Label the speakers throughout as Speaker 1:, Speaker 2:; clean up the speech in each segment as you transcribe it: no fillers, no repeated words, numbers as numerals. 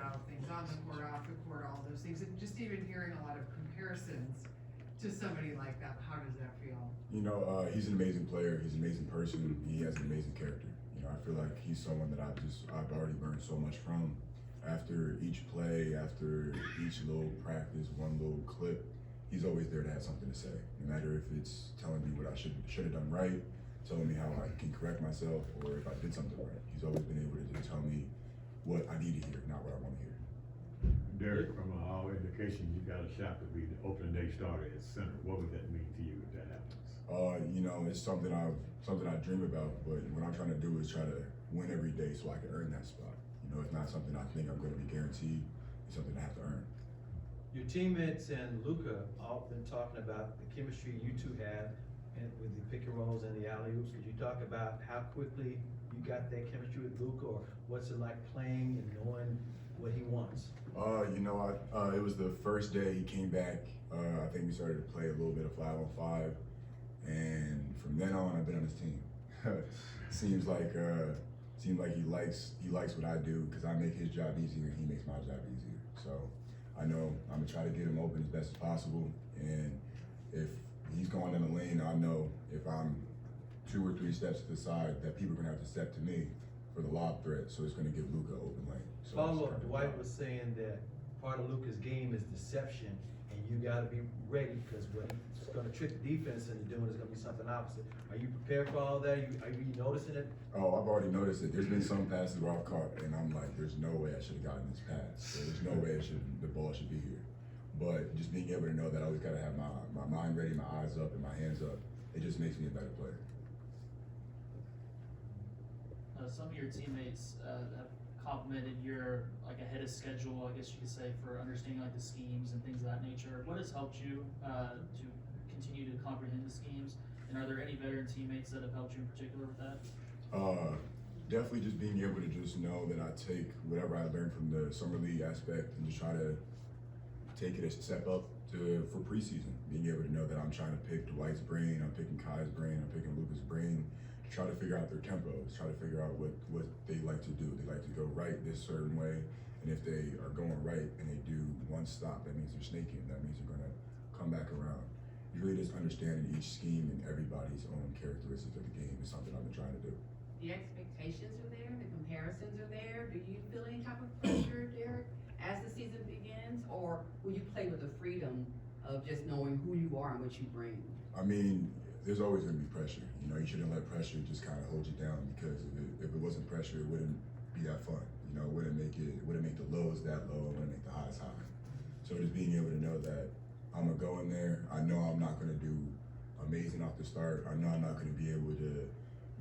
Speaker 1: about things on the court, off the court, all those things, and just even hearing a lot of comparisons to somebody like that, how does that feel?
Speaker 2: You know, he's an amazing player. He's an amazing person. He has an amazing character. You know, I feel like he's someone that I've already learned so much from. After each play, after each little practice, one little clip, he's always there to have something to say. No matter if it's telling me what I should have done right, telling me how I can correct myself, or if I did something right. He's always been able to just tell me what I need to hear, not what I want to hear.
Speaker 3: Derek, from all indications, you got a shot to be the opening day starter at center. What would that mean to you if that happens?
Speaker 2: You know, it's something I dream about, but what I'm trying to do is try to win every day so I can earn that spot. You know, it's not something I think I'm going to be guaranteed. It's something I have to earn.
Speaker 4: Your teammates and Luka all been talking about the chemistry you two have, and with the pick and rolls and the alley oops. Could you talk about how quickly you got that chemistry with Luka, or what's it like playing and knowing what he wants?
Speaker 2: You know, it was the first day he came back. I think we started to play a little bit of 5-on-5, and from then on, I've been on his team. seems like he likes what I do, because I make his job easier and he makes my job easier. So I know I'm gonna try to get him open as best as possible, and if he's going in the lane, I know if I'm 2 or 3 steps to the side, that people are gonna have to step to me for the lob threat. So it's gonna give Luka open lane. So
Speaker 4: Follow up, Dwight was saying that part of Luka's game is deception, and you gotta be ready, because what he's gonna trick the defense into doing is gonna be something opposite. Are you prepared for all that? Are you noticing it?
Speaker 2: Oh, I've already noticed it. There's been some passes where I've caught, and I'm like, there's no way I should have gotten this pass. So there's no way the ball should be here. But just being able to know that I always gotta have my mind ready, my eyes up, and my hands up, it just makes me a better player.
Speaker 5: Some of your teammates have complimented your ahead of schedule, I guess you could say, for understanding the schemes and things of that nature. What has helped you to continue to comprehend the schemes? And are there any veteran teammates that have helped you in particular with that?
Speaker 2: Definitely just being able to just know that I take whatever I learned from the summer league aspect and just try to take it a step up for preseason. Being able to know that I'm trying to pick Dwight's brain, I'm picking Kai's brain, I'm picking Luka's brain, to try to figure out their tempos, try to figure out what they like to do. They like to go right this certain way, and if they are going right and they do one stop, that means they're snaking. That means they're gonna come back around. It's really just understanding each scheme and everybody's own characteristics of the game is something I've been trying to do.
Speaker 6: The expectations are there, the comparisons are there. Do you feel any type of pressure, Derek, as the season begins, or will you play with the freedom of just knowing who you are and what you bring?
Speaker 2: I mean, there's always going to be pressure. You know, you shouldn't let pressure just kind of hold you down, because if it wasn't pressure, it wouldn't be that fun. You know, it wouldn't make the lows that low, it wouldn't make the highs high. So just being able to know that I'm gonna go in there, I know I'm not gonna do amazing off the start. I know I'm not gonna be able to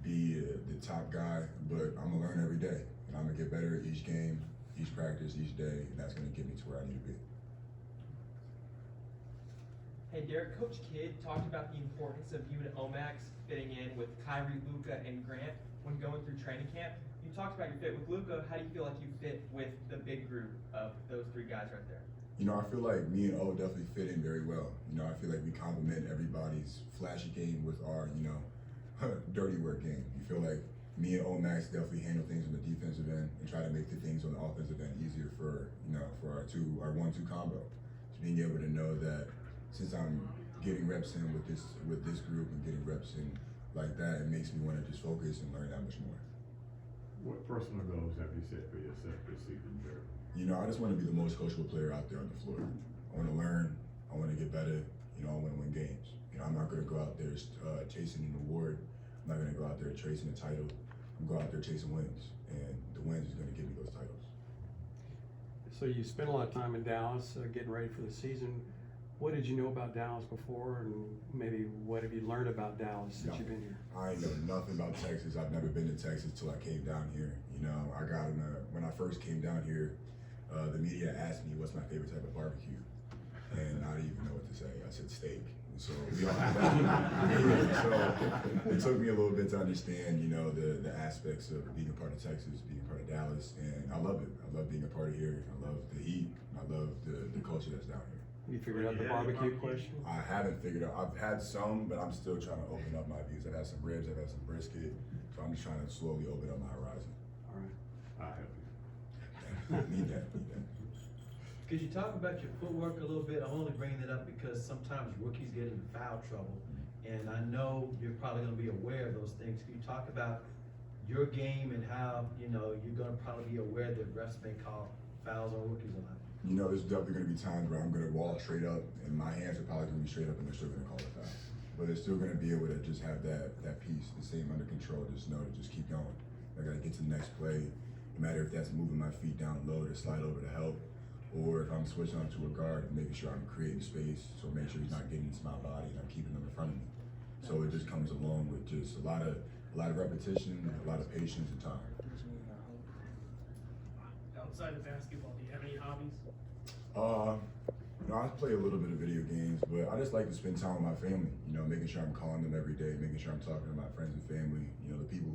Speaker 2: be the top guy, but I'm gonna learn every day, and I'm gonna get better at each game, each practice, each day, and that's gonna get me to where I need to be.
Speaker 7: Hey Derek, Coach Kidd talked about the importance of you and Omax fitting in with Kyrie, Luka, and Grant when going through training camp. You talked about your fit with Luka. How do you feel like you fit with the big group of those 3 guys right there?
Speaker 2: You know, I feel like me and O definitely fit in very well. You know, I feel like we complement everybody's flashy game with our, dirty work game. You feel like me and Omax definitely handle things on the defensive end and try to make the things on the offensive end easier for our 1-2 combo. So being able to know that since I'm getting reps in with this group and getting reps in like that, it makes me want to just focus and learn that much more.
Speaker 3: What personal goals have you set for yourself this season, Derek?
Speaker 2: You know, I just want to be the most coachable player out there on the floor. I want to learn. I want to get better. You know, I want to win games. You know, I'm not going to go out there chasing an award. I'm not going to go out there chasing a title. I'm going to go out there chasing wins, and the wins is going to give me those titles.
Speaker 8: So you spent a lot of time in Dallas getting ready for the season. What did you know about Dallas before, and maybe what have you learned about Dallas since you've been here?
Speaker 2: I know nothing about Texas. I've never been to Texas till I came down here. You know, when I first came down here, the media asked me what's my favorite type of barbecue, and I didn't even know what to say. I said steak. So we all have that. So it took me a little bit to understand, the aspects of being a part of Texas, being a part of Dallas, and I love it. I love being a part of here. I love the heat. I love the culture that's down here.
Speaker 8: You figured out the barbecue question?
Speaker 2: I haven't figured out. I've had some, but I'm still trying to open up my views. I've had some ribs, I've had some brisket, so I'm just trying to slowly open up my horizon.
Speaker 8: All right.
Speaker 3: I'll help you.
Speaker 2: Need that.
Speaker 4: Could you talk about your footwork a little bit? I'm only bringing it up because sometimes rookies get into foul trouble. And I know you're probably gonna be aware of those things. Can you talk about your game and how, you're gonna probably be aware that refs may call fouls on rookies a lot?
Speaker 2: You know, there's definitely gonna be times where I'm gonna walk straight up and my hands are probably gonna be straight up and they're still gonna call it foul. But they're still gonna be able to just have that piece, the same under control, just know to just keep going. I gotta get to the next play, no matter if that's moving my feet down low to slide over to help, or if I'm switching onto a guard and making sure I'm creating space, so make sure he's not getting into my body and I'm keeping him in front of me. So it just comes along with just a lot of repetition, a lot of patience and time.
Speaker 9: Outside of basketball, do you have any hobbies?
Speaker 2: I play a little bit of video games, but I just like to spend time with my family, making sure I'm calling them every day, making sure I'm talking to my friends and family, the people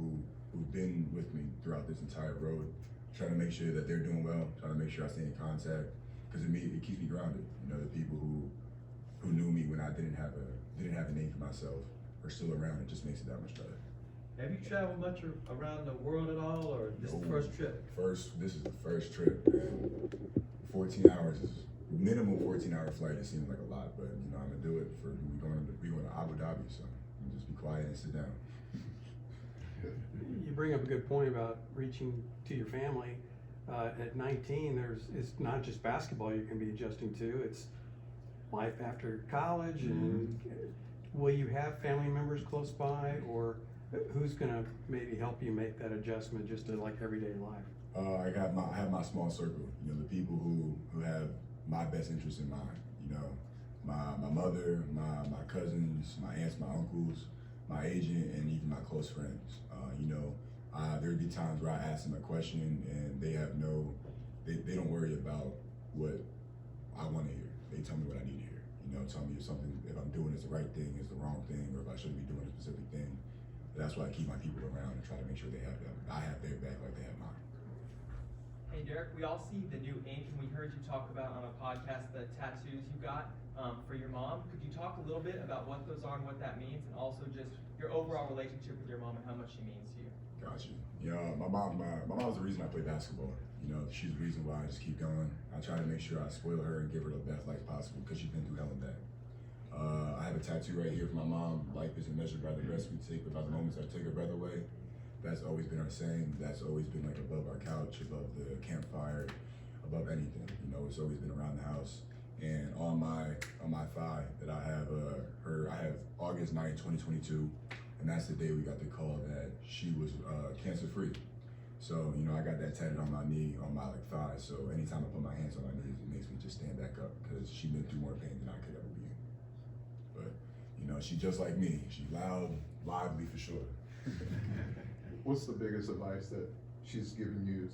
Speaker 2: who've been with me throughout this entire road, trying to make sure that they're doing well, trying to make sure I stay in contact, because it keeps me grounded. The people who knew me when I didn't have a name for myself are still around. It just makes it that much better.
Speaker 4: Have you traveled much around the world at all, or this is the first trip?
Speaker 2: This is the first trip, and 14 hours is minimum 14-hour flight. It seems like a lot, but I'm gonna do it for we going to Abu Dhabi, so just be quiet and sit down.
Speaker 8: You bring up a good point about reaching to your family. At 19, it's not just basketball you can be adjusting to, it's life after college, and will you have family members close by, or who's gonna maybe help you make that adjustment just to like everyday life?
Speaker 2: I have my small circle, the people who have my best interest in mind, my mother, my cousins, my aunts, my uncles, my agent, and even my close friends. There'd be times where I ask them a question and they don't worry about what I want to hear. They tell me what I need to hear. Tell me if I'm doing this the right thing, is the wrong thing, or if I shouldn't be doing a specific thing. But that's why I keep my people around and try to make sure I have their back like they have mine.
Speaker 7: Hey Derek, we all see the new ink, and we heard you talk about on a podcast the tattoos you got for your mom. Could you talk a little bit about what those are and what that means, and also just your overall relationship with your mom and how much she means to you?
Speaker 2: Gotcha. My mom's the reason I play basketball. She's the reason why I just keep going. I try to make sure I spoil her and give her the best life possible because she's been through hell and back. I have a tattoo right here for my mom. Life isn't measured by the breaths we take, but by the moments I take her breath away. That's always been our saying. That's always been like above our couch, above the campfire, above anything. It's always been around the house. And on my thigh that I have I have August 9th, 2022, and that's the day we got the call that she was cancer free. So I got that tatted on my knee, on my thigh. So anytime I put my hands on my knees, it makes me just stand back up because she's been through more pain than I could ever be in. But she's just like me. She's loud, lively for sure.
Speaker 10: What's the biggest advice that she's given you,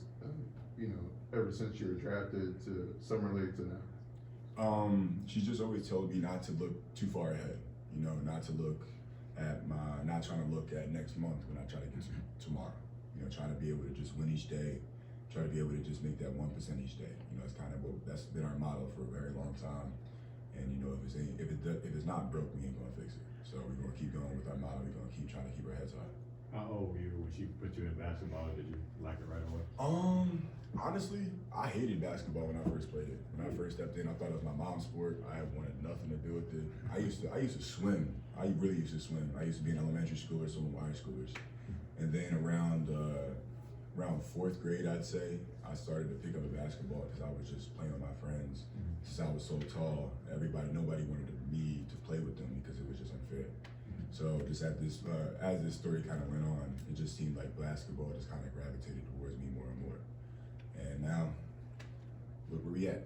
Speaker 10: ever since you were drafted to Summer League to now?
Speaker 2: She's just always told me not to look too far ahead. Not to look at not trying to look at next month when I try to get to tomorrow. Trying to be able to just win each day, try to be able to just make that 1% each day. It's kind of that's been our motto for a very long time. And if it's not broke, we ain't gonna fix it. So we're gonna keep going with our motto. We're gonna keep trying to keep our heads high.
Speaker 3: How old were you when she put you in basketball? Did you like it right away?
Speaker 2: Honestly, I hated basketball when I first played it. When I first stepped in, I thought it was my mom's sport. I wanted nothing to do with it. I used to swim. I really used to swim. I used to be in elementary school or some high schoolers. And then around 4th grade, I'd say, I started to pick up a basketball because I was just playing with my friends. Since I was so tall, nobody wanted me to play with them because it was just unfair. So just as this story kind of went on, it just seemed like basketball just kind of gravitated towards me more and more. And now, look where we at.